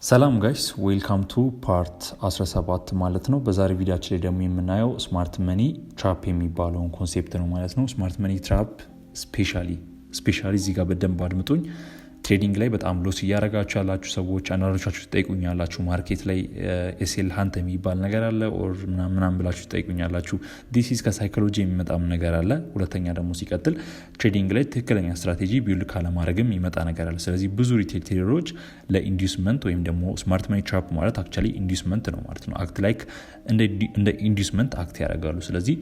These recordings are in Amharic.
ሰላም ጋይስ ዌልካም ቱ ፓርት 17 ማለት ነው። በዛሬ ቪዲዮአችን ላይ ደግሞ የምናየው ስማርት መኒ ትራፕ የሚባለውን ኮንሴፕት ነው ማለት ነው። ስማርት መኒ ትራፕ ስፔሻሊ እዚህ ጋር በደንብ አድምጡኝ። ትሬዲንግ ላይ በጣም ሎስ እያደረጋችሁ ያላችሁ ሰዎች አንዳንዶቻችሁ ትጠይቁኛላችሁ። ማርኬት ላይ ኤስኤል ሀንት የሚባል ነገር አለ ኦር ምናምን ብላችሁ ትጠይቁኛላችሁ። ዲስ ኢዝ ከሳይኮሎጂ የሚመጣም ነገር አለ። ሁለተኛ ደግሞ ሲቀጥል ትሬዲንግ ላይ ትክክለኛ ስትራቴጂ ቢውል ካለማድረግም ይመጣ ነገር አለ። ስለዚህ ብዙ ሪቴል ትሬደሮች ለኢንዱስመንት ወይም ደግሞ ስማርት መኒ ትራፕ ማለት አክቹዋሊ ኢንዱስመንት ነው ማለት ነው። አክት ላይክ እንደ ኢንዱስመንት አክት ያደርጋሉ። ስለዚህ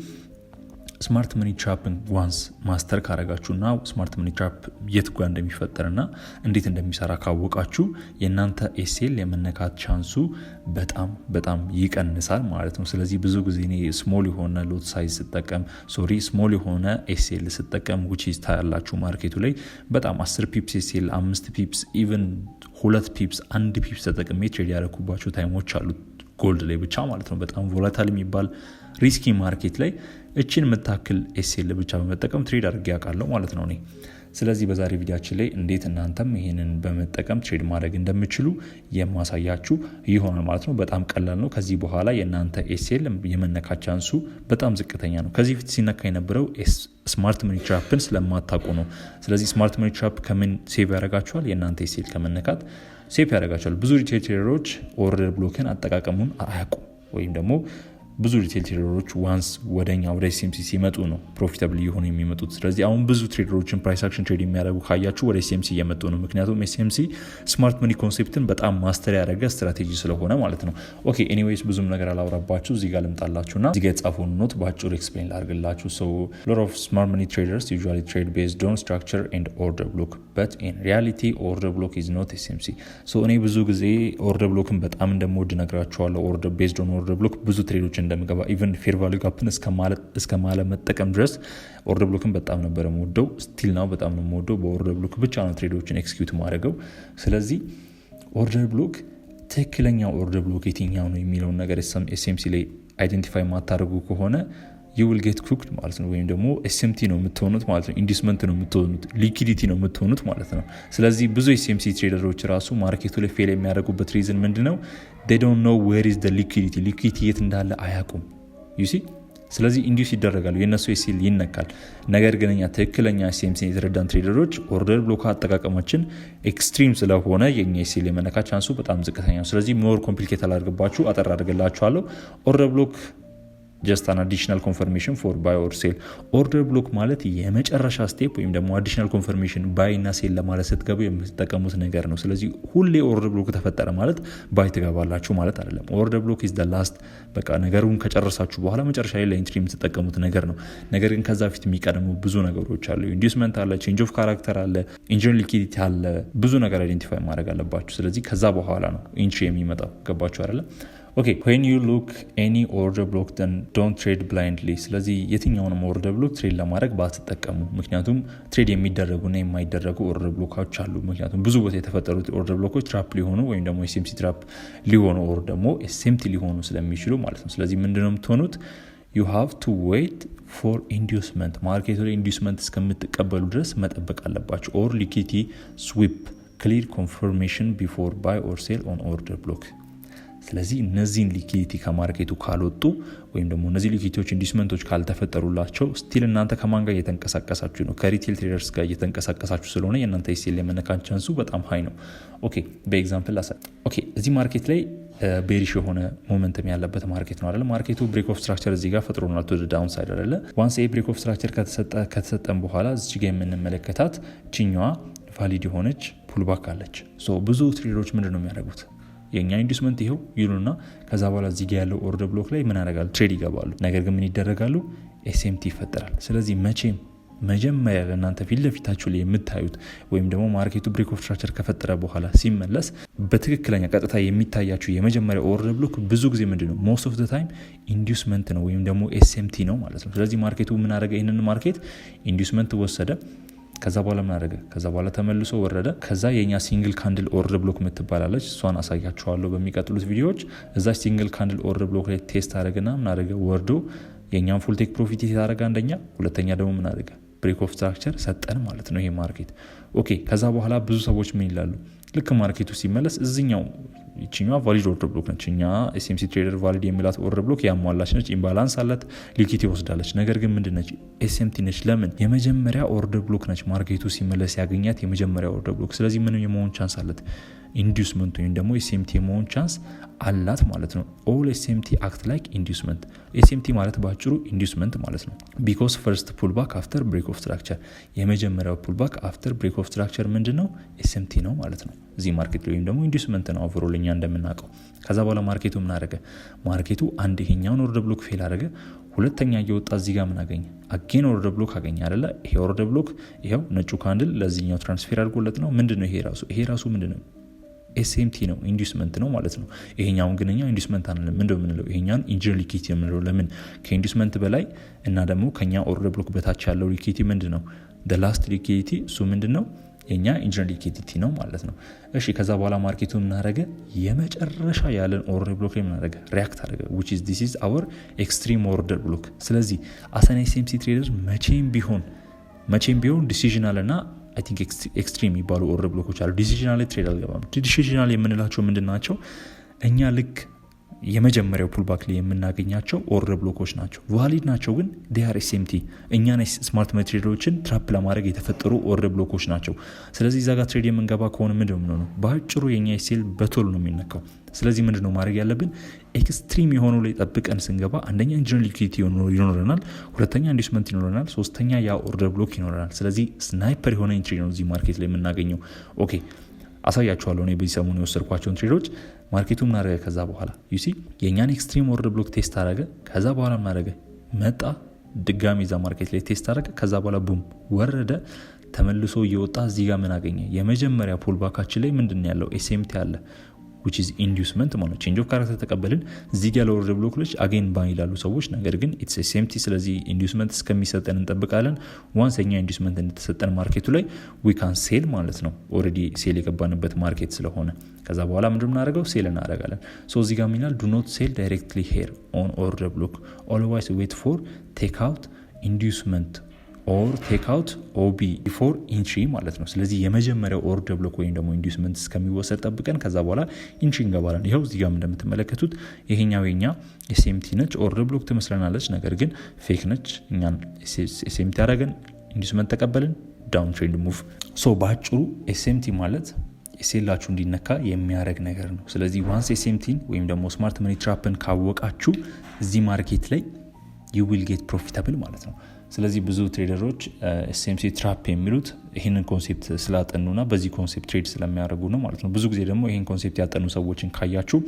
ስማርት መኒ ትራፕን ዋንስ ማስተር ካረጋችሁና ስማርት መኒ ትራፕ የት ጋር እንደሚፈጠርና እንዴት እንደሚሰራ ካወቃችሁ የእናንተ ኤስኤል የመነካት ቻንሱ በጣም ይቀንሳል ማለት ነው። ስለዚህ ብዙ ጊዜ እኔ ስሞል የሆነ ሎት ሳይዝ ስሞል የሆነ ኤስኤል ስጠቀም which is ታያላችሁ ማርኬቱ ላይ በጣም 10 ፒፕስ ኤስኤል 5 ፒፕስ ኢቨን 2 ፒፕስ 1 ፒፕስ ተጠቅሜ ትሬድ ያደረኩባቸው ታይሞች አሉ። ጎልድ ላይ ብቻ ማለት ነው። በጣም ቮላታይል የሚባል ሪስኪ ማርኬት ላይ እችን የምታክል ኤስኤል ብቻ በመጠቀም ትሬድ አድርጌ ያውቃለሁ ማለት ነው እኔ። ስለዚህ በዛሬ ቪዲዮአችን ላይ እንዴት እናንተም ይሄንን በመጠቀም ትሬድ ማድረግ እንደምችሉ የማሳያችሁ ይሆናል ማለት ነው። በጣም ቀላል ነው። ከዚህ በኋላ የእናንተ ኤስኤል የመነካት ቻንሱ በጣም ዝቅተኛ ነው። ከዚህ ፊት ሲነካ የነበረው ስማርት መኒ ትራፕን ስለማታውቁ ነው። ስለዚህ ስማርት መኒ ትራፕ ከምን ሴቭ ያደርጋችኋል? የእናንተ ኤስኤል ከመነካት ሴቭ ያደርጋችኋል። ብዙ ሪቴል ትሬደሮች ኦርደር ብሎክን አጠቃቀሙን አያውቁም ወይም ደግሞ ብዙ ሪቴል ትሬደሮች ዋንስ ወደ ኤስኤምሲ ሲመጡ ነው ፕሮፊታብል የሆኑ የሚመጡት። ስለዚህ አሁን ብዙ ትሬደሮችን ፕራይስ አክሽን ትሬድ የሚያደርጉ ካያችሁ ወደ ኤስኤምሲ እየመጡ ነው። ምክንያቱም ኤስኤምሲ ስማርት መኒ ኮንሴፕትን በጣም ማስተር ያደረገ ስትራቴጂ ስለሆነ ማለት ነው። ኦኬ ኤኒዌይስ ብዙም ነገር አላወራባችሁ። እዚህ ጋር ልምጣላችሁና እዚህ ጋር የጻፈውን ኖት በአጭሩ ኤክስፕሌን ላድርግላችሁ። ሶ ሎት ኦፍ ስማርት መኒ ትሬደርስ ዩዥዋሊ ትሬድ ቤዝድ ኦን ስትራክቸር ኤንድ ኦርደር ብሎክ በት ኢን ሪያሊቲ ኦርደር ብሎክ ኢዝ ኖት ኤስኤምሲ። ሶ እኔ ብዙ ጊዜ ኦርደር ብሎክን በጣም እንደምወድ ነግራችኋለሁ። ኦርደር ቤዝድ ኦን ኦርደር ብሎክ ብዙ ትሬዶች እንደምገባ ኢቨን ፌር ቫልዩ ጋፕን እስከ ማለ መጠቀም ድረስ ኦርደር ብሎክን በጣም ነበር የምወደው። ስቲል ናው በጣም ነው የምወደው። በኦርደር ብሎክ ብቻ ነው ትሬዶችን ኤክስኪዩት ማድረገው። ስለዚህ ኦርደር ብሎክ ትክክለኛው ኦርደር ብሎክ የትኛው ነው የሚለውን ነገር ኤስኤምሲ ላይ አይደንቲፋይ ማታደርጉ ከሆነ you will get cooked ማለት ነው። ወይም ደግሞ ኤስኤምቲ ነው የምትሆኑት ማለት ነው። ኢንዲስመንት ነው የምትሆኑት፣ ሊኩዲቲ ነው የምትሆኑት ማለት ነው። ስለዚህ ብዙ ኤስኤምሲ ትሬደሮች ራሱ ማርኬቱ ላይ ፌል የሚያደርጉበት ሪዝን ምንድነው? they don't know where is the liquidity የት እንዳለ አያውቁም። you see ስለዚህ ኢንዲዩስ ይደረጋሉ፣ የነሱ ኤስኤል ይነካል። ነገር ግን እኛ ትክክለኛ ኤስኤምሲ የተረዳን ትሬደሮች ኦርደር ብሎክ አጠቃቀማችን ኤክስትሪም ስለሆነ የኛ ኤስኤል የመነካ ቻንሱ በጣም ዝቅተኛ ነው። ስለዚህ ሞር ኮምፕሊኬት አላደርግባችሁ፣ አጠር አድርግላችኋለሁ። ኦርደር ብሎክ just an additional confirmation for buy or sell። ኦርደር ብሎክ ማለት የመጨረሻ ስቴፕ ወይም ደግሞ አዲሽናል ኮንፈርሜሽን ባይ እና ሴል ለማለት ስትገቡ የምትጠቀሙት ነገር ነው። ስለዚህ ሁሌ ኦርደር ብሎክ ተፈጠረ ማለት ባይ ትገባላችሁ ማለት አይደለም። ኦርደር ብሎክ is the last በቃ ነገሩን ከጨረሳችሁ በኋላ መጨረሻ ላይ ለኢንትሪ የምትጠቀሙት ነገር ነው። ነገር ግን ከዛ ፊት የሚቀድሙ ብዙ ነገሮች አሉ። ኢንዱስመንት አለ፣ ቼንጅ ኦፍ ካራክተር አለ፣ ኢንጂን ሊኩዲቲ አለ። ብዙ ነገር አይደንቲፋይ ማድረግ አለባችሁ። ስለዚህ ከዛ በኋላ ነው ኢንትሪ የሚመጣው። ገባችሁ አይደለ? ኦኬ when you look any order block then don't trade blindly። ስለዚህ የትኛውንም ኦርደር ብሎክ ትሬድ ለማድረግ ባትጠቀሙ። ምክንያቱም ትሬድ የሚደረጉና የማይደረጉ ኦርደር ብሎኮች አሉ። ምክንያቱም ብዙ ቦታ የተፈጠሩት ኦርደር ብሎኮች ትራፕ ሊሆኑ ወይም ደግሞ ኤስኤምሲ ትራፕ ሊሆኑ ኦር ደግሞ ኤስኤምቲ ሊሆኑ ስለሚችሉ ማለት ነው። ስለዚህ ምንድነው የምትሆኑት? you have to wait for inducement። ማርኬቱ ላይ ኢንዱስመንት እስከምትቀበሉ ድረስ መጠበቅ አለባችሁ። or liquidity sweep clear confirmation before buy or sell on order block። ስለዚህ እነዚህን ሊኩዲቲ ከማርኬቱ ካልወጡ ወይም ደግሞ እነዚህ ሊኩዲቲዎች ኢንዱስመንቶች ካልተፈጠሩላቸው ስቲል እናንተ ከማን ጋር እየተንቀሳቀሳችሁ ነው? ከሪቴል ትሬደርስ ጋር እየተንቀሳቀሳችሁ ስለሆነ የእናንተ ኤስኤል የመነካት ቻንሱ በጣም ሃይ ነው። ኦኬ በኤግዛምፕል እዚህ ማርኬት ላይ ቤሪሽ የሆነ ሞመንተም ያለበት ማርኬት ነው አይደል? ማርኬቱ ብሬክ ኦፍ ስትራክቸር እዚህ ጋር ፈጥሮናል ቱ ዳውን ሳይድ አይደለ? ዋንስ ብሬክ ኦፍ ስትራክቸር ከተሰጠን በኋላ እዚህ ጋር የምንመለከታት ችኛዋ ቫሊድ የሆነች ፑልባክ አለች። ብዙ ትሬደሮች ምንድን ነው የሚያደርጉት? የኛ ኢንዱስመንት ይሄው ይሉና ከዛ በኋላ እዚህ ጋር ያለው ኦርደር ብሎክ ላይ ምን ያደርጋሉ? ትሬድ ይገባሉ። ነገር ግን ምን ይደረጋሉ? ኤስኤምቲ ይፈጠራል። ስለዚህ መቼም መጀመሪያ ለእናንተ ፊት ለፊታችሁ ላይ የምታዩት ወይም ደግሞ ማርኬቱ ብሬክ ኦፍ ስትራክቸር ከፈጠረ በኋላ ሲመለስ በትክክለኛ ቀጥታ የሚታያችሁ የመጀመሪያ ኦርደር ብሎክ ብዙ ጊዜ ምንድነው ሞስት ኦፍ ዘ ታይም ኢንዱስመንት ነው ወይም ደግሞ ኤስኤምቲ ነው ማለት ነው። ስለዚህ ማርኬቱ ምን አደረገ? ይህንን ማርኬት ኢንዱስመንት ወሰደ። ከዛ በኋላ ምን አደረገ? ከዛ በኋላ ተመልሶ ወረደ። ከዛ የኛ ሲንግል ካንድል ኦርደር ብሎክ የምትባላለች እሷን አሳያችኋለሁ በሚቀጥሉት ቪዲዮዎች። እዛ ሲንግል ካንድል ኦርደር ብሎክ ላይ ቴስት አደረገና ምን አደረገ? ወርዶ የኛን ፉል ቴክ ፕሮፊት ያደረገ አንደኛ፣ ሁለተኛ ደግሞ ምን አደረገ? ብሬክ ኦፍ ስትራክቸር ሰጠን ማለት ነው ይሄ ማርኬት። ኦኬ ከዛ በኋላ ብዙ ሰዎች ምን ይላሉ? ልክ ማርኬቱ ሲመለስ እዚኛው ይችኛዋ ቫሊድ ኦርደር ብሎክ ነች። እኛ ኤስኤምሲ ትሬደር ቫሊድ የሚላት ኦርደር ብሎክ ያሟላች ነች። ኢምባላንስ አላት፣ ሊኩዊዲቲ ወስዳለች። ነገር ግን ምንድነች? ኤስኤምቲ ነች። ለምን? የመጀመሪያ ኦርደር ብሎክ ነች። ማርኬቱ ሲመለስ ያገኛት የመጀመሪያ ኦርደር ብሎክ። ስለዚህ ምንም የመሆን ቻንስ አላት። ኢንዲዩስመንት ወይም ደግሞ ኤስኤምቲ የመሆን ቻንስ አላት ማለት ነው። ኦል ኤስኤምቲ አክት ላይክ ኢንዲዩስመንት። ኤስኤምቲ ማለት ባጭሩ ኢንዲዩስመንት ማለት ነው። ቢኮዝ ፈርስት ፑልባክ አፍተር ብሬክ ኦፍ ስትራክቸር፣ የመጀመሪያው ፑልባክ አፍተር ብሬክ ኦፍ ስትራክቸር ምንድነው? ኤስኤምቲ ነው ማለት ነው። እዚህ ማርኬት ላይ ወይም ደግሞ ኢንዲዩስመንት ነው ኦቨሮል እኛ እንደምናውቀው። ከዛ በኋላ ማርኬቱ ምን አደረገ? ማርኬቱ አንድ ይሄኛውን ኦርደር ብሎክ ፌል አደረገ። ሁለተኛ እየወጣ እዚህ ጋር ምን አገኘ? አጌን ኦርደር ብሎክ አገኘ አይደለ? ይሄ ኦርደር ብሎክ ይሄው ነጩ ካንድል ለዚህኛው ትራንስፌር አድርጎለት ነው። ምንድነው ይሄ ራሱ ምንድነው? ኤስኤምቲ ነው፣ ኢንዲዩስመንት ነው ማለት ነው። ይሄኛውን ግን እኛ ኢንዲዩስመንት አንልም። ምንድነው የምንለው? ይሄኛውን ኢንጂነር ሊኩዊዲቲ የምንለው። ለምን? ከኢንዲዩስመንት በላይ እና ደግሞ ከኛ ኦርደር ብሎክ በታች ያለው ሊኩዊዲቲ ምንድነው? the last liquidity እሱ ምንድነው? የኛ ኢንጂነር ሊኩዊዲቲ ነው ማለት ነው። እሺ ከዛ በኋላ ማርኬቱ ምን አደረገ? የመጨረሻ ያለን ኦርደር ብሎክ ላይ ምን አደረገ? ሪያክት አደረገ which is this is our extreme order block። ስለዚህ አሰና ኤስኤምሲ ትሬደር መቼም ቢሆን ዲሲዥናል እና አይ ቲንክ ኤክስትሪም የሚባሉ ኦርደር ብሎኮች አሉ። ዲሲዥናል ትሬድ አልገባም። ዲሲዥናል የምንላቸው ምንድን ናቸው? እኛ ልክ የመጀመሪያው ፑልባክ ላይ የምናገኛቸው ኦርደር ብሎኮች ናቸው። ቫሊድ ናቸው ግን ዲአር ኤስኤምቲ እኛን ስማርት መኒ ትሬደሮችን ትራፕ ለማድረግ የተፈጠሩ ኦርደር ብሎኮች ናቸው። ስለዚህ እዛ ጋር ትሬድ የምንገባ ከሆነ ምንድነው ነው በአጭሩ የኛ ሴል በቶሎ ነው የሚነካው። ስለዚህ ምንድነው ማድረግ ያለብን? ኤክስትሪም የሆኑ ላይ ጠብቀን ስንገባ አንደኛ ኢንጂነር ሊኩዊዲቲ ይኖረናል፣ ሁለተኛ ኢንዲዩስመንት ይኖረናል፣ ሶስተኛ ያ ኦርደር ብሎክ ይኖረናል። ስለዚህ ስናይፐር የሆነ ኢንትሪ ነው እዚህ ማርኬት ላይ የምናገኘው። ኦኬ አሳያችኋለሁ። እኔ በዚህ ሰሞን የወሰድኳቸውን ትሬዶች ማርኬቱ ምን አደረገ? ከዛ በኋላ ዩሲ የእኛን ኤክስትሪም ኦርደር ብሎክ ቴስት አደረገ። ከዛ በኋላ ምን አደረገ? መጣ ድጋሚ እዛ ማርኬት ላይ ቴስት አደረገ። ከዛ በኋላ ቡም ወረደ፣ ተመልሶ እየወጣ እዚህ ጋር ምን አገኘ? የመጀመሪያ ፑልባካችን ላይ ምንድን ያለው? ኤስኤምቲ አለ which is inducement ማለት ነው። ቼንጅ ኦፍ ካራክተር ተቀበልን። እዚህ ጋር ኦርደር ብሎኮች አገን ባይ ይላሉ ሰዎች፣ ነገር ግን ኢትስ ኤስኤምቲ። ስለዚህ ኢንዲዩስመንት እስከሚሰጠን እንጠብቃለን። ዋንስ እኛ ኢንዲዩስመንት እንደተሰጠን ማርኬቱ ላይ ዊ ካን ሴል ማለት ነው። ኦልሬዲ ሴል የገባንበት ማርኬት ስለሆነ ከዛ በኋላ ምንድነው የምናደርገው? ሴል እናደርጋለን። ሶ እዚህ ጋር ሚናል ዱ ኖት ሴል ዳይሬክትሊ ሄር ኦን ኦርደር ብሎክ ኦልዌይስ ዌት ፎር ቴክ አውት ኢንዲዩስመንት ኦር ቴክ አውት ኦቢ ቢፎር ኢንትሪ ማለት ነው። ስለዚህ የመጀመሪያው ኦርደር ብሎክ ወይም ደግሞ ኢንዲዩስመንት እስከሚወሰድ ጠብቀን ከዛ በኋላ ኢንትሪ እንገባለን። ይኸው እዚህ ጋር እንደምትመለከቱት ይሄኛው የኛ ኤስኤምቲ ነች። ኦርደር ብሎክ ትመስለናለች፣ ነገር ግን ፌክ ነች። እኛን ኤስኤምቲ ያደረገን ኢንዲዩስመንት ተቀበልን፣ ዳውን ትሬንድ ሙቭ። ሶ በአጭሩ ኤስኤምቲ ማለት ሴላችሁ እንዲነካ የሚያደርግ ነገር ነው። ስለዚህ ዋንስ ኤስኤምቲን ወይም ደግሞ ስማርት መኒ ትራፕን ካወቃችሁ እዚህ ማርኬት ላይ you will get profitable ማለት ነው። ስለዚህ ብዙ ትሬደሮች ኤስኤምሲ ትራፕ የሚሉት ይህንን ኮንሴፕት ስላጠኑና በዚህ ኮንሴፕት ትሬድ ስለሚያደርጉ ነው ማለት ነው። ብዙ ጊዜ ደግሞ ይህን ኮንሴፕት ያጠኑ ሰዎችን ካያችሁ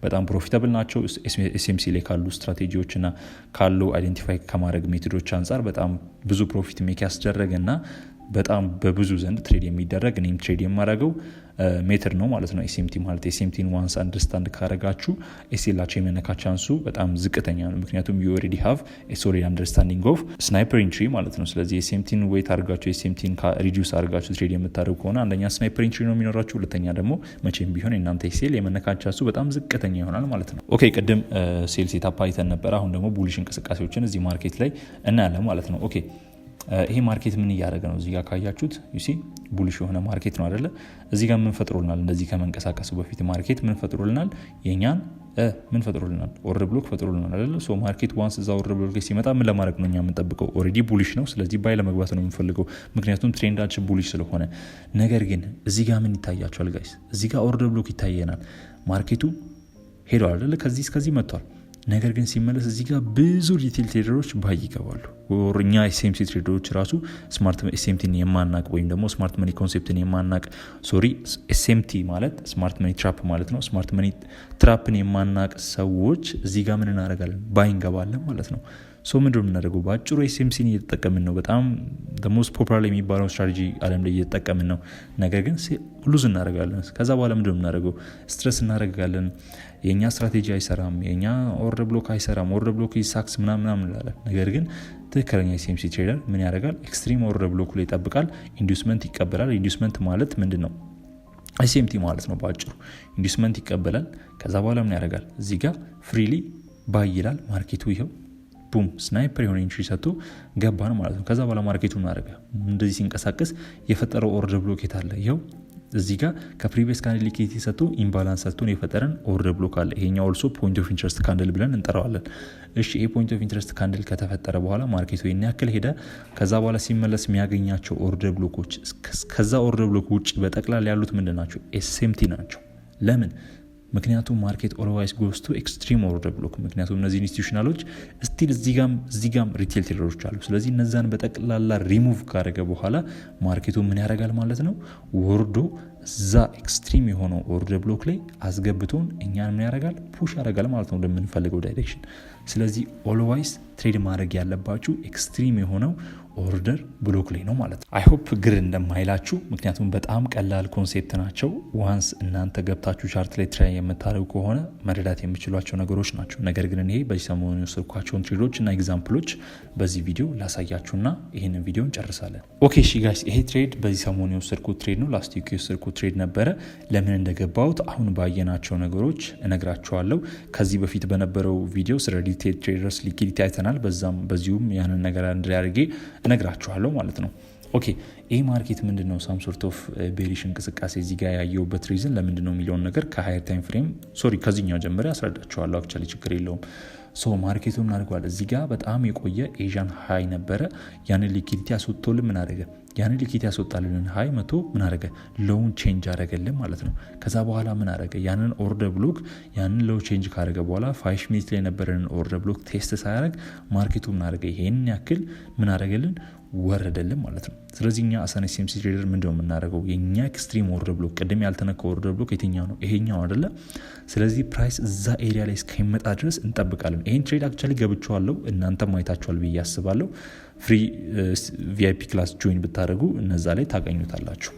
በጣም ፕሮፊታብል ናቸው። ኤስኤምሲ ላይ ካሉ ስትራቴጂዎችና ካሉ አይደንቲፋይ ከማድረግ ሜቶዶች አንጻር በጣም ብዙ ፕሮፊት ሜክ ያስደረገና በጣም በብዙ ዘንድ ትሬድ የሚደረግ እኔም ትሬድ የማደርገው ሜትር ነው ማለት ነው። ኤስኤምቲ ማለት ኤስኤምቲን ዋንስ አንደርስታንድ ካረጋችሁ ኤስኤላችሁ የመነካ ቻንሱ በጣም ዝቅተኛ ነው። ምክንያቱም you already have a solid understanding of sniper entry ማለት ነው። ስለዚህ ኤስኤምቲን ዌት አድርጋችሁ ኤስኤምቲን ሪዲዩስ አድርጋችሁ ትሬድ የምታደርጉ ከሆነ አንደኛ ስናይፐር ኢንትሪ ነው የሚኖራችሁ፣ ሁለተኛ ደግሞ መቼም ቢሆን የእናንተ ኤስኤል የመነካ ቻንሱ በጣም ዝቅተኛ ይሆናል ማለት ነው። ኦኬ ቅድም ሴል ሴታፕ አይተን ነበር። አሁን ደግሞ ቡሊሽ እንቅስቃሴዎችን እዚህ ማርኬት ላይ እናያለን ማለት ነው። ኦኬ ይሄ ማርኬት ምን እያደረገ ነው? እዚህ ጋር ካያችሁት ዩሲ ቡሊሽ የሆነ ማርኬት ነው አይደለ? እዚህ ጋር ምን ፈጥሮልናል? እንደዚህ ከመንቀሳቀሱ በፊት ማርኬት ምን ፈጥሮልናል? የኛን ምን ፈጥሮልናል? ኦርደር ብሎክ ፈጥሮልናል አይደለ? ሶ ማርኬት ዋንስ እዛ ኦርደር ብሎክ ሲመጣ ምን ለማድረግ ነው እኛ የምንጠብቀው? ኦልሬዲ ቡሊሽ ነው። ስለዚህ ባይ ለመግባት ነው የምንፈልገው፣ ምክንያቱም ትሬንዳችን ቡሊሽ ስለሆነ። ነገር ግን እዚህ ጋር ምን ይታያችኋል ጋይስ? እዚህ ጋር ኦርደር ብሎክ ይታየናል። ማርኬቱ ሄዷል አይደለ? ከዚህ እስከዚህ መጥቷል። ነገር ግን ሲመለስ እዚህ ጋር ብዙ ሪቴል ትሬደሮች ባይ ይገባሉ። ወርኛ ኤስኤምሲ ትሬደሮች ራሱ ስማርት ኤስኤምቲን የማናቅ ወይም ደግሞ ስማርት መኒ ኮንሴፕትን የማናቅ ኤስኤምቲ ማለት ስማርት መኒ ትራፕ ማለት ነው። ስማርት መኒ ትራፕን የማናቅ ሰዎች እዚህ ጋር ምን እናደርጋለን? ባይ እንገባለን ማለት ነው። ሶ ምንድነው የምናደርገው? በአጭሩ ኤስኤምሲን እየተጠቀምን ነው። በጣም ሞስት ፖፑላር የሚባለው ስትራቴጂ ዓለም ላይ እየተጠቀምን ነው። ነገር ግን ሉዝ እናደርጋለን። ከዛ በኋላ ምንድነው የምናደርገው? ስትረስ እናደርጋለን። የኛ ስትራቴጂ አይሰራም፣ የኛ ኦርደር ብሎክ አይሰራም፣ ኦርደር ብሎክ ይሳክስ ምናምን እንላለን። ነገር ግን ትክክለኛ ኤስኤምሲ ትሬደር ምን ያደርጋል? ኤክስትሪም ኦርደር ብሎክ ላይ ይጠብቃል፣ ኢንዲዩስመንት ይቀበላል። ኢንዲዩስመንት ማለት ምንድነው? ኤስኤምቲ ማለት ነው በአጭሩ። ኢንዲዩስመንት ይቀበላል። ከዛ በኋላ ምን ያደርጋል? እዚህ ጋር ፍሪሊ ባይ ይላል። ማርኬቱ ይኸው ቡም ስናይፐር የሆነ ኢንትሪ ሰጥቶ ገባን ማለት ነው። ከዛ በኋላ ማርኬቱ እናደረገ እንደዚህ ሲንቀሳቀስ የፈጠረው ኦርደር ብሎኬት አለ። ይኸው እዚህ ጋር ከፕሪቪየስ ካንድል ሊኩዊዲቲ ሰጥቶ ኢምባላንስ ሰጥቶን የፈጠረን ኦርደር ብሎክ አለ። ይሄኛው ኦልሶ ፖይንት ኦፍ ኢንትረስት ካንድል ብለን እንጠራዋለን። እሺ ይሄ ፖይንት ኦፍ ኢንትረስት ካንድል ከተፈጠረ በኋላ ማርኬቱ ይሄን ያክል ሄደ። ከዛ በኋላ ሲመለስ የሚያገኛቸው ኦርደር ብሎኮች ከዛ ኦርደር ብሎክ ውጭ በጠቅላላ ያሉት ምንድን ናቸው? ኤስኤምቲ ናቸው። ለምን? ምክንያቱም ማርኬት ኦልዋይስ ጎስ ቱ ኤክስትሪም ኦርደር ብሎክ። ምክንያቱም እነዚህ ኢንስቲቱሽናሎች ስቲል እዚጋም ሪቴል ትሬደሮች አሉ። ስለዚህ እነዛን በጠቅላላ ሪሙቭ ካደረገ በኋላ ማርኬቱ ምን ያደርጋል ማለት ነው? ወርዶ እዛ ኤክስትሪም የሆነው ኦርደር ብሎክ ላይ አስገብቶን እኛን ምን ያደርጋል? ፑሽ ያደርጋል ማለት ነው ወደምንፈልገው ዳይሬክሽን። ስለዚህ ኦልዋይስ ትሬድ ማድረግ ያለባችሁ ኤክስትሪም የሆነው ኦርደር ብሎክ ላይ ነው ማለት ነው። አይ ሆፕ ግር እንደማይላችሁ፣ ምክንያቱም በጣም ቀላል ኮንሴፕት ናቸው። ዋንስ እናንተ ገብታችሁ ቻርት ላይ ትራይ የምታደርጉ ከሆነ መረዳት የሚችሏቸው ነገሮች ናቸው። ነገር ግን እኔ በዚህ ሰሞኑ የወሰድኳቸውን ትሬዶች እና ኤግዛምፕሎች በዚህ ቪዲዮ ላሳያችሁና ይህንን ቪዲዮ እንጨርሳለን። ኦኬ እሺ ጋይስ፣ ይሄ ትሬድ በዚህ ሰሞኑ የወሰድኩት ትሬድ ነው። ላስት ዊክ የወሰድኩት ትሬድ ነበረ። ለምን እንደገባሁት አሁን ባየናቸው ነገሮች እነግራችኋለሁ። ከዚህ በፊት በነበረው ቪዲዮ ስለ ሪቴል ትሬደርስ ሊኩዊዲቲ አይተናል። በዚሁም ያንን ነገር አንድ ላይ አድርጌ እነግራችኋለሁ ማለት ነው። ኦኬ ይህ ማርኬት ምንድነው ሳም ሶርት ኦፍ ቤሪሽ እንቅስቃሴ እዚህ ጋር ያየውበት ሪዝን ለምንድነው የሚለውን ነገር ከሃየር ታይም ፍሬም ከዚህኛው ጀምሬ ያስረዳችኋለሁ። አክቹዋሊ ችግር የለውም። ማርኬቱ ምን አድርጓል? እዚህ ጋር በጣም የቆየ ኤዥያን ሃይ ነበረ። ያንን ሊኩዊዲቲ አስወጥቶልን ምን አደረገ? ያንን ሊኩዊዲቲ ያስወጣልን ሃይ መቶ ምን አደረገ? ሎውን ቼንጅ አደረገልን ማለት ነው። ከዛ በኋላ ምን አደረገ? ያንን ኦርደር ብሎክ ያንን ሎው ቼንጅ ካደረገ በኋላ 5 ሚኒት ላይ የነበረንን ኦርደር ብሎክ ቴስት ሳያደርግ ማርኬቱ ምን አደረገ? ይሄንን ያክል ምን አደረገልን? ወረደልን ማለት ነው። ስለዚህ እኛ አሳን ኤስኤምሲ ትሬደር ምንድነው የምናደርገው? የኛ ኤክስትሪም ኦርደር ብሎክ ቅድም ያልተነካው ኦርደር ብሎክ የትኛው ነው? ይሄኛው አይደለ? ስለዚህ ፕራይስ እዛ ኤሪያ ላይ እስከሚመጣ ድረስ እንጠብቃለን። ይሄን ትሬድ አክቹዋሊ ገብቻለሁ፣ እናንተም አይታችኋል ብዬ አስባለሁ። ፍሪ ቪአይፒ ክላስ ጆይን ብታደርጉ እነዛ ላይ ታገኙታላችሁ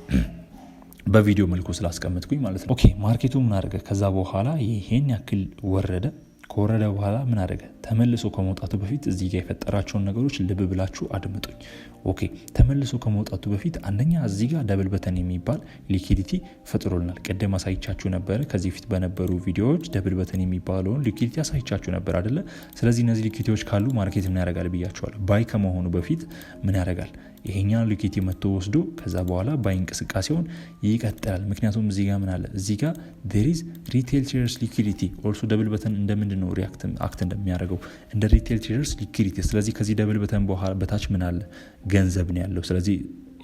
በቪዲዮ መልኩ ስላስቀመጥኩኝ ማለት ነው። ኦኬ ማርኬቱ ምን አደረገ? ከዛ በኋላ ይሄን ያክል ወረደ። ከወረደ በኋላ ምን አደረገ? ተመልሶ ከመውጣቱ በፊት እዚህ ጋር የፈጠራቸውን ነገሮች ልብ ብላችሁ አድምጡኝ። ኦኬ ተመልሶ ከመውጣቱ በፊት አንደኛ እዚህ ጋር ደብል በተን የሚባል ሊኩዊዲቲ ፈጥሮልናል። ቅድም አሳይቻችሁ ነበረ። ከዚህ በፊት በነበሩ ቪዲዮዎች ደብል በተን የሚባለውን ሊኩዊዲቲ አሳይቻችሁ ነበር አይደለ? ስለዚህ እነዚህ ሊኩዊዲቲዎች ካሉ ማርኬት ምን ያደርጋል ብያቸዋለሁ። ባይ ከመሆኑ በፊት ምን ያደርጋል? ይሄኛው ሊኩዊዲቲ መጥቶ ወስዶ ከዛ በኋላ ባይ እንቅስቃሴውን ይቀጥላል። ምክንያቱም እዚህ ጋር ምን አለ? እዚህ ጋር there is retail traders liquidity also ደብል በተን እንደምንድን ነው አክት እንደሚያደርገው እንደ ሪቴል ትሬደርስ ሊኩዊዲቲ። ስለዚህ ከዚህ ደብል በተን በታች ምን አለ? ገንዘብ ነው ያለው። ስለዚህ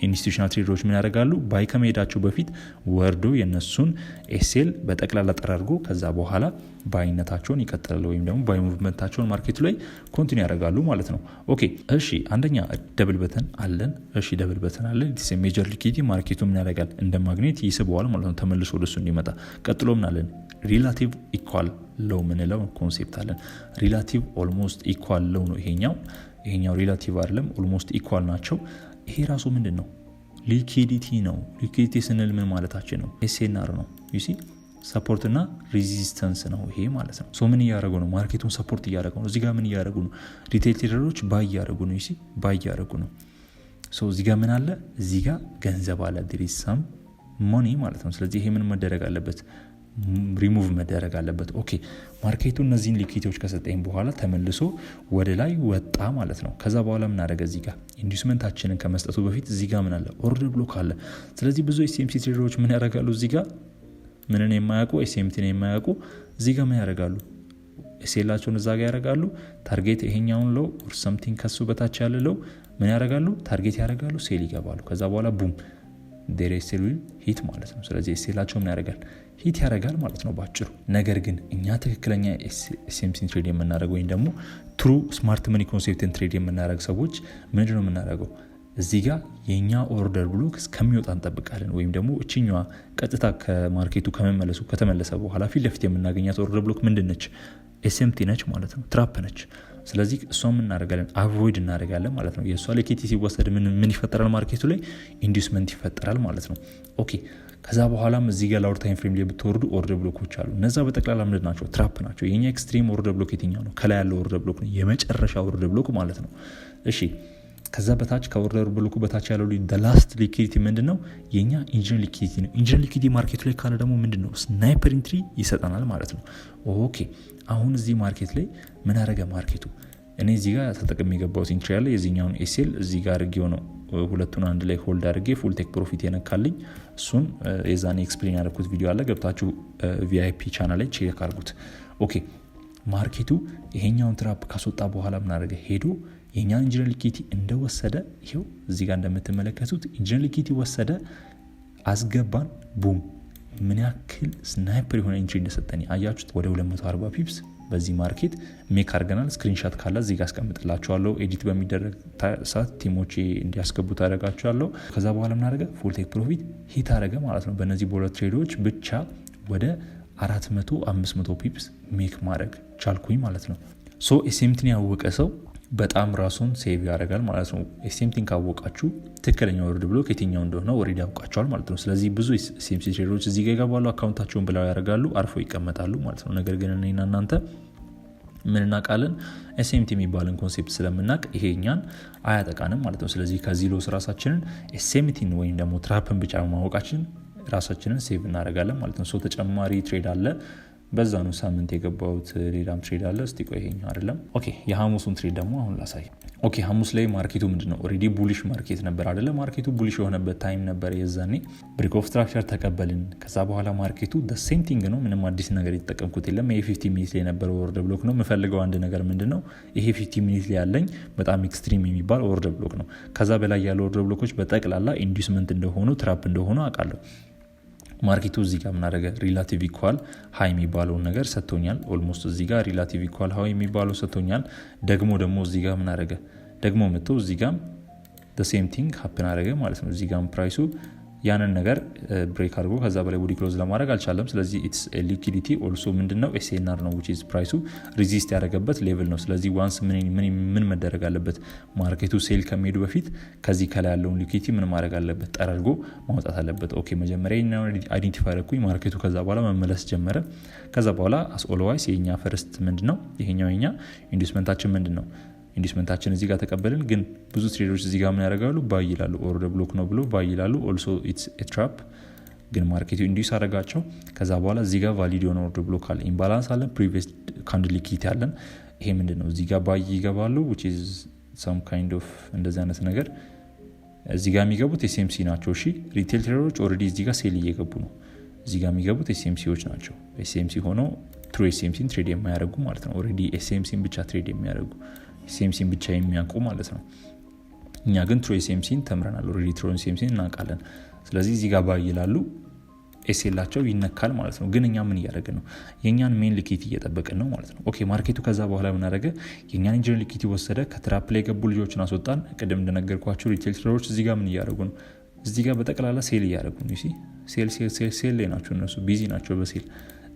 ኢንስቲቱሽናል ትሬደሮች ምን ያደርጋሉ? ባይ ከመሄዳቸው በፊት ወርዶ የነሱን ኤስኤል በጠቅላላ ጠራርጎ ከዛ በኋላ ባይነታቸውን ይቀጥላሉ፣ ወይም ደግሞ ባይ ሙቭመንታቸውን ማርኬቱ ላይ ኮንቲኒው ያደርጋሉ ማለት ነው። ኦኬ እሺ አንደኛ ደብል በተን አለን። እሺ ደብል በተን አለን። ዲስ ሜጀር ሊኩዊዲቲ ማርኬቱ ምን ያደርጋል? እንደ ማግኔት ይስበዋል ማለት ነው፣ ተመልሶ ወደሱ እንዲመጣ። ቀጥሎ ምን አለን? ሪላቲቭ ኢኳል ሎው ምንለው ኮንሴፕት አለን። ሪላቲቭ ኦልሞስት ኢኳል ሎው ነው ይሄኛው ሪላቲቭ አይደለም፣ ኦልሞስት ኢኳል ናቸው። ይሄ ራሱ ምንድን ነው? ሊኩዊዲቲ ነው። ሊኩዊዲቲ ስንል ምን ማለታችን ነው? ኤስኤንአር ነው። ዩሲ ሰፖርት እና ሬዚስተንስ ነው ይሄ ማለት ነው። ምን እያደረጉ ነው? ማርኬቱን ሰፖርት እያደረጉ ነው። እዚህ ጋር ምን እያደረጉ ነው? ሪቴል ትሬደሮች ባይ እያደረጉ ነው። ዩሲ ባይ እያደረጉ ነው። እዚህ ጋር ምን አለ? እዚህ ጋር ገንዘብ አለ። there is some money ማለት ነው። ስለዚህ ይሄ ምን መደረግ አለበት? ሪሙቭ መደረግ አለበት። ኦኬ ማርኬቱ እነዚህን ሊኩዊዲቲዎች ከሰጠኝ በኋላ ተመልሶ ወደ ላይ ወጣ ማለት ነው። ከዛ በኋላ ምን አደረገ? እዚህ ጋር ኢንዱስመንታችንን ከመስጠቱ በፊት እዚህ ጋር ምን አለ? ኦርደር ብሎክ አለ። ስለዚህ ብዙ ኤስኤምሲ ትሬደሮች ምን ያደርጋሉ? እዚህ ጋር ምንን የማያውቁ ኤስኤምቲን የማያውቁ እዚህ ጋር ምን ያደርጋሉ? ኤስኤላቸውን እዛ ጋር ያደርጋሉ። ታርጌት ይሄኛውን ለው ኦር ሰምቲንግ ከሱ በታች ያለ ለው ምን ያደርጋሉ? ታርጌት ያደርጋሉ፣ ሴል ይገባሉ። ከዛ በኋላ ቡም ዴር ኤስኤል ዊል ሂት ማለት ነው። ስለዚህ ኤስኤላቸው ምን ያደርጋል? ሂት ያደርጋል ማለት ነው ባጭሩ። ነገር ግን እኛ ትክክለኛ ኤስኤምሲን ትሬድ የምናደርገው ወይም ደግሞ ትሩ ስማርት መኒ ኮንሴፕትን ትሬድ የምናደርግ ሰዎች ምንድን ነው የምናደርገው? እዚህ ጋር የኛ ኦርደር ብሎክ እስከሚወጣ እንጠብቃለን። ወይም ደግሞ እችኛዋ ቀጥታ ከማርኬቱ ከተመለሰ በኋላ ፊት ለፊት የምናገኛት ኦርደር ብሎክ ምንድን ነች? ኤስኤምቲ ነች ማለት ነው፣ ትራፕ ነች። ስለዚህ እሷም እናደርጋለን፣ አቮይድ እናደርጋለን ማለት ነው። የእሷ ሊኩዊዲቲ ሲወሰድ ምን ይፈጠራል? ማርኬቱ ላይ ኢንዱስመንት ይፈጠራል ማለት ነው። ኦኬ ከዛ በኋላም እዚህ ጋር ላውር ታይም ፍሬም ላይ ብትወርዱ ኦርደር ብሎኮች አሉ። እነዛ በጠቅላላ ምንድን ናቸው? ትራፕ ናቸው። የኛ ኤክስትሪም ኦርደር ብሎክ የትኛው ነው? ከላይ ያለው ኦርደር ብሎክ ነው፣ የመጨረሻ ኦርደር ብሎክ ማለት ነው። እሺ ከዛ በታች ከኦርደር ብሎኩ በታች ያለው ላስት ሊኩዊዲቲ ምንድን ነው? የኛ ኢንጂነር ሊኩዊዲቲ ነው። ኢንጂነር ሊኩዊዲቲ ማርኬቱ ላይ ካለ ደግሞ ምንድን ነው? ስናይፐር ኢንትሪ ይሰጠናል ማለት ነው። ኦኬ አሁን እዚህ ማርኬት ላይ ምን አደረገ? ማርኬቱ እኔ እዚህ ጋር ተጠቅሜ የገባሁት ኢንትሪ ያለ የዚህኛውን ኤስኤል እዚህ ጋር አድርጌው ነው ሁለቱን አንድ ላይ ሆልድ አድርጌ ፉል ቴክ ፕሮፊት የነካልኝ። እሱን የዛኔ ኤክስፕሌን ያደረኩት ቪዲዮ አለ፣ ገብታችሁ ቪአይፒ ቻናል ላይ ቼክ አድርጉት። ኦኬ ማርኬቱ ይሄኛውን ትራፕ ካስወጣ በኋላ ምን አደረገ? ሄዶ የኛን ኢንጂነር ሊኩዊዲቲ እንደወሰደ ይሄው እዚህ ጋር እንደምትመለከቱት ኢንጂነር ሊኩዊዲቲ ወሰደ፣ አስገባን፣ ቡም። ምን ያክል ስናይፐር የሆነ ኢንትሪ እንደሰጠኝ አያችሁት? ወደ 240 ፒፕስ በዚህ ማርኬት ሜክ አድርገናል። ስክሪንሻት ካለ እዚህ ጋር አስቀምጥላችኋለሁ። ኤዲት በሚደረግ ሰዓት ቲሞቼ እንዲያስገቡ ታደርጋችኋለሁ። ከዛ በኋላ ምን አደረገ? ፉል ቴክ ፕሮፊት ሂት አደረገ ማለት ነው። በእነዚህ በሁለት ትሬዶች ብቻ ወደ 400-500 ፒፕስ ሜክ ማድረግ ቻልኩኝ ማለት ነው። ሶ ኤስኤምቲን ያወቀ ሰው በጣም ራሱን ሴቭ ያደርጋል ማለት ነው። ኤስኤምቲን ካወቃችሁ ትክክለኛ ወርድ ብሎክ የትኛው እንደሆነ ኦሬዲ ያውቃቸዋል ማለት ነው። ስለዚህ ብዙ ኤስኤምሲ ትሬደሮች እዚህ ጋር ይገባሉ፣ አካውንታቸውን ብለው ያደርጋሉ፣ አርፎ ይቀመጣሉ ማለት ነው። ነገር ግን እኔና እናንተ ምን እናውቃለን? ኤስኤምቲ የሚባልን ኮንሴፕት ስለምናውቅ ይሄኛን አያጠቃንም ማለት ነው። ስለዚህ ከዚህ ሎስ ራሳችንን ኤስኤምቲን ወይም ደግሞ ትራፕን ብቻ ማወቃችን ራሳችንን ሴቭ እናደርጋለን ማለት ነው። ሶ ተጨማሪ ትሬድ አለ፣ በዛ ነው ሳምንት የገባሁት። ሌላም ትሬድ አለ። እስቲ ቆይ ይሄኛው አይደለም። ኦኬ የሐሙሱን ትሬድ ደግሞ አሁን ላሳይ። ኦኬ ሐሙስ ላይ ማርኬቱ ምንድነው? ኦሬዲ ቡሊሽ ማርኬት ነበር አይደለ? ማርኬቱ ቡሊሽ የሆነበት ታይም ነበር የዛኔ። ብሬክ ኦፍ ስትራክቸር ተቀበልን። ከዛ በኋላ ማርኬቱ the same thing ነው። ምንም አዲስ ነገር የተጠቀምኩት የለም። ይሄ 50 ሚኒት ላይ የነበረው ኦርደር ብሎክ ነው። የምፈልገው አንድ ነገር ምንድነው? ይሄ 50 ሚኒት ላይ ያለኝ በጣም ኤክስትሪም የሚባል ኦርደር ብሎክ ነው። ከዛ በላይ ያለው ኦርደር ብሎኮች በጠቅላላ ኢንዱስመንት እንደሆኑ ትራፕ እንደሆኑ አውቃለሁ። ማርኬቱ እዚህ ጋር ምን አደረገ? ሪላቲቭ ኢኳል ሃይ የሚባለውን ነገር ሰጥቶኛል። ኦልሞስት እዚህ ጋር ሪላቲቭ ኢኳል ሃይ የሚባለው ሰጥቶኛል። ደግሞ እዚህ ጋር ምን አደረገ? ደግሞ መጥቶ እዚህ ጋር the same thing happen አደረገ ማለት ነው። እዚህ ጋር ፕራይሱ ያንን ነገር ብሬክ አድርጎ ከዛ በላይ ቦዲ ክሎዝ ለማድረግ አልቻለም። ስለዚህ ኢትስ ሊኩዊዲቲ ኦልሶ ምንድነው ኤስኤንአር ነው which is ፕራይሱ ሪዚስት ያደረገበት ሌቭል ነው። ስለዚህ ዋንስ ምን መደረግ አለበት? ማርኬቱ ሴል ከመሄዱ በፊት ከዚህ ከላይ ያለውን ሊኩዊዲቲ ምን ማድረግ አለበት? ጠራርጎ ማውጣት አለበት። ኦኬ መጀመሪያ አይዴንቲፋይ አደረኩኝ። ማርኬቱ ከዛ በኋላ መመለስ ጀመረ። ከዛ በኋላ አስ ኦልዌይስ የኛ ፈርስት ምንድነው ይሄኛው የኛ ኢንዱስመንታችን ምንድነው? ኢንዱስመንታችን እዚህ ጋር ተቀበልን። ግን ብዙ ትሬደሮች እዚህ ጋር ምን ያደርጋሉ? ባይ ይላሉ። ኦርደር ብሎክ ነው ብሎ ባይ ይላሉ። ኦልሶ ኢትስ ኤ ትራፕ። ግን ማርኬቱ ኢንዱስ አደረጋቸው። ከዛ በኋላ እዚህ ጋር ቫሊድ የሆነ ኦርደር ብሎክ አለ፣ ኢምባላንስ አለ፣ ፕሪቪየስ ካንድል ሊኩዊዲቲ አለን። ይሄ ምንድነው? እዚህ ጋር ባይ ይገባሉ which is some kind of እንደዚህ አይነት ነገር። እዚህ ጋር የሚገቡት ኤስኤምሲ ናቸው። እሺ ሪቴል ትሬደሮች ኦልሬዲ እዚህ ጋር ሴል እየገቡ ነው። እዚህ ጋር የሚገቡት ኤስኤምሲዎች ናቸው። ኤስኤምሲ ሆኖ ትሩ ኤስኤምሲን ትሬድ የማያደርጉ ማለት ነው። ኦልሬዲ ኤስኤምሲን ብቻ ትሬድ የሚያደርጉ ኤስኤምሲን ብቻ የሚያውቁ ማለት ነው። እኛ ግን ትሩ ኤስኤምሲን ተምረናል። ኦልሬዲ ትሩ ኤስኤምሲን እናውቃለን። ስለዚህ እዚህ ጋር ባይ ይላሉ፣ ኤስኤላቸው ይነካል ማለት ነው። ግን እኛ ምን እያደረግን ነው? የኛን ሜን ሊኩዊዲቲ እየጠበቅን ነው ማለት ነው። ኦኬ ማርኬቱ ከዛ በኋላ ምን አደረገ? የኛን ኢንጂነር ሊኩዊዲቲ ወሰደ፣ ከትራፕ ላይ የገቡ ልጆችን አስወጣን። ቅድም እንደነገርኳቸው ሪቴል ትሬደሮች እዚህ ጋር ምን እያደረጉ ነው? እዚህ ጋር በጠቅላላ ሴል እያደረጉ ነው። ሴል ላይ ናቸው እነሱ፣ ቢዚ ናቸው በሴል።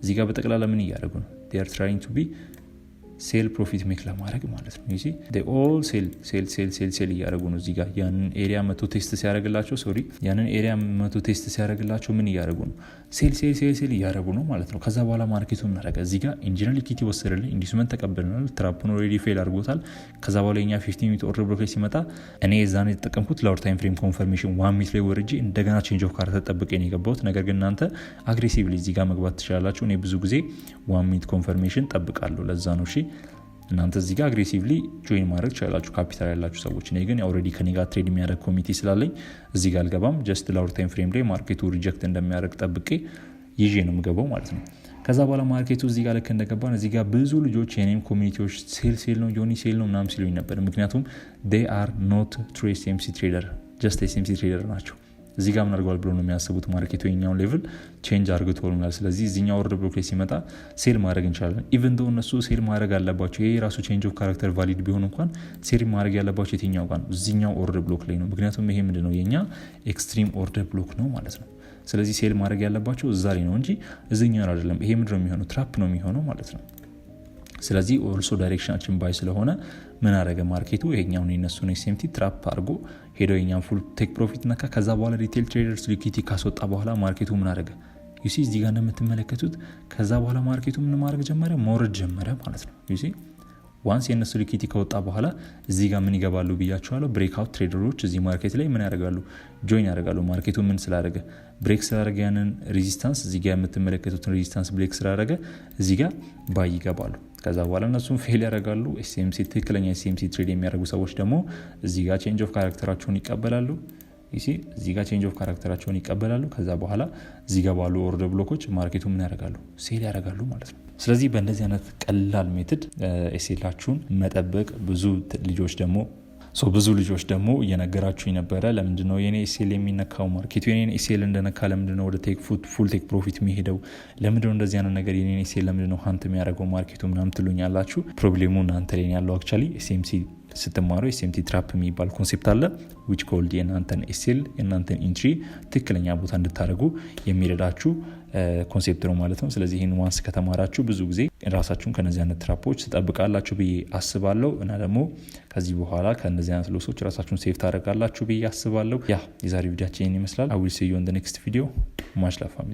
እዚህ ጋር በጠቅላላ ምን እያደረጉ ነው? they are trying to be ሴል ፕሮፊት ሜክ ለማድረግ ማለት ነው። you see they all ሴል እያደረጉ ነው። እዚህ ጋር ያንን ኤሪያ መቶ ቴስት ሲያደርግላቸው ምን እያደረጉ ነው? ሴል እያደረጉ ነው ማለት ነው። ከዛ በኋላ ማርኬቱ ምን አደረገ? እዚህ ጋር ኢንጂነር ሊኩዊዲቲ ወሰደልን፣ ኢንዱስመንት ተቀበልናል፣ ትራፑን ኦልሬዲ ፌል አድርጎታል። ከዛ በኋላ የኛ 15 ሚኒት ኦርደር ብሎክ ላይ ሲመጣ እኔ የዛን የተጠቀምኩት ላወር ታይም ፍሬም ኮንፈርሜሽን 1 ሚኒት ላይ ወርጄ እንደገና ቼንጅ ኦፍ ካርት ተጠብቄ ነው የገባሁት። ነገር ግን እናንተ አግሬሲቭሊ እዚህ ጋር መግባት ትችላላችሁ። እኔ ብዙ ጊዜ 1 ሚኒት ኮንፈርሜሽን ጠብቃለሁ። ለዛ ነው። እሺ እናንተ እዚህ ጋር አግሬሲቭሊ ጆይን ማድረግ ትችላላችሁ ካፒታል ያላችሁ ሰዎች። እኔ ግን ኦልሬዲ ከኔ ጋር ትሬድ የሚያደርግ ኮሚቴ ስላለኝ እዚህ ጋር አልገባም። ጀስት ላወር ታይም ፍሬም ላይ ማርኬቱ ሪጀክት እንደሚያደርግ ጠብቄ ይዤ ነው የምገባው ማለት ነው። ከዛ በኋላ ማርኬቱ እዚህ ጋር ልክ እንደገባን እዚህ ጋር ብዙ ልጆች የኔም ኮሚኒቲዎች ሴል ነው ዮኒ ሴል ነው ምናምን ሲሉኝ ነበር። ምክንያቱም they are not true SMC trader just SMC trader ናቸው። እዚህ ጋር ምን አድርገዋል ብሎ ነው የሚያስቡት? ማርኬቱ የኛውን ሌቭል ቼንጅ አድርገውልናል። ስለዚህ እዚህኛው ኦርደር ብሎክ ላይ ሲመጣ ሴል ማድረግ እንችላለን። ኢቨን ዶ እነሱ ሴል ማድረግ አለባቸው። ይሄ ራሱ ቼንጅ ኦፍ ካራክተር ቫሊድ ቢሆን እንኳን ሴል ማድረግ ያለባቸው የትኛው ጋር ነው? እዚህኛው ኦርደር ብሎክ ላይ ነው። ምክንያቱም ይሄ ምንድነው የኛ ኤክስትሪም ኦርደር ብሎክ ነው ማለት ነው። ስለዚህ ሴል ማድረግ ያለባቸው እዛ ላይ ነው እንጂ እዚህኛው አይደለም። ይሄ ምንድነው የሚሆነው? ትራፕ ነው የሚሆነው ማለት ነው። ስለዚህ ኦልሶ ዳይሬክሽናችን ባይ ስለሆነ ምን አደረገ ማርኬቱ? ይሄኛውን የነሱን ኤስኤምቲ ትራፕ አድርጎ ሄደው የኛን ፉል ቴክ ፕሮፊት ነካ። ከዛ በኋላ ሪቴል ትሬደርስ ሊኩዊዲቲ ካስወጣ በኋላ ማርኬቱ ምን አደረገ? ዩሲ እዚህ ጋር እንደምትመለከቱት ከዛ በኋላ ማርኬቱ ምን ማድረግ ጀመረ? መውረድ ጀመረ ማለት ነው። ዩሲ ዋንስ የነሱ ሊኩዊዲቲ ከወጣ በኋላ እዚህ ጋር ምን ይገባሉ ብያቸዋለሁ። ብሬክአውት ትሬደሮች እዚህ ማርኬት ላይ ምን ያደርጋሉ? ጆይን ያደርጋሉ። ማርኬቱ ምን ስላደረገ ብሬክ ስላደረገ ያንን ሬዚስታንስ እዚህ ጋር የምትመለከቱትን ሬዚስታንስ ብሬክ ስላደረገ እዚህ ጋር ባይ ይገባሉ። ከዛ በኋላ እነሱም ፌል ያደርጋሉ። ኤስኤምሲ ትክክለኛ ኤስኤምሲ ትሬድ የሚያደርጉ ሰዎች ደግሞ እዚህ ጋር ቼንጅ ኦፍ ካራክተራቸውን ይቀበላሉ። እዚህ ጋር ቼንጅ ኦፍ ካራክተራቸውን ይቀበላሉ። ከዛ በኋላ እዚህ ጋር ባሉ ኦርደር ብሎኮች ማርኬቱ ምን ያደርጋሉ? ሴል ያደርጋሉ ማለት ነው። ስለዚህ በእንደዚህ አይነት ቀላል ሜትድ ኤስኤላችሁን መጠበቅ ብዙ ልጆች ደግሞ እየነገራችሁ ነበረ። ለምንድነው የኔ ኤስኤል የሚነካው? ማርኬቱ የኔን ኤስኤል እንደነካ ለምንድነው ወደ ፉል ቴክ ፕሮፊት የሚሄደው? ለምንድነው እንደዚህ አይነት ነገር የኔን ኤስኤል ለምንድነው ሀንት የሚያደርገው ማርኬቱ ምናምን ትሉኛላችሁ። ፕሮብሌሙ እናንተ ላይ ያለው አክቹዋሊ ኤስኤምሲ ስትማሩ ኤስኤምቲ ትራፕ የሚባል ኮንሴፕት አለ which called የእናንተን ኤስኤል የእናንተን ኢንትሪ ትክክለኛ ቦታ እንድታደርጉ የሚረዳችሁ ኮንሴፕት ነው ማለት ነው። ስለዚህ ይህን ዋንስ ከተማራችሁ ብዙ ጊዜ ራሳችሁን ከነዚህ አይነት ትራፖች ትጠብቃላችሁ ብዬ አስባለሁ እና ደግሞ ከዚህ በኋላ ከነዚህ አይነት ሎሶች ራሳችሁን ሴፍ ታደርጋላችሁ ብዬ አስባለሁ። የዛሬ ቪዲዮአችን ይመስላል። I will see you in the next video. much love family.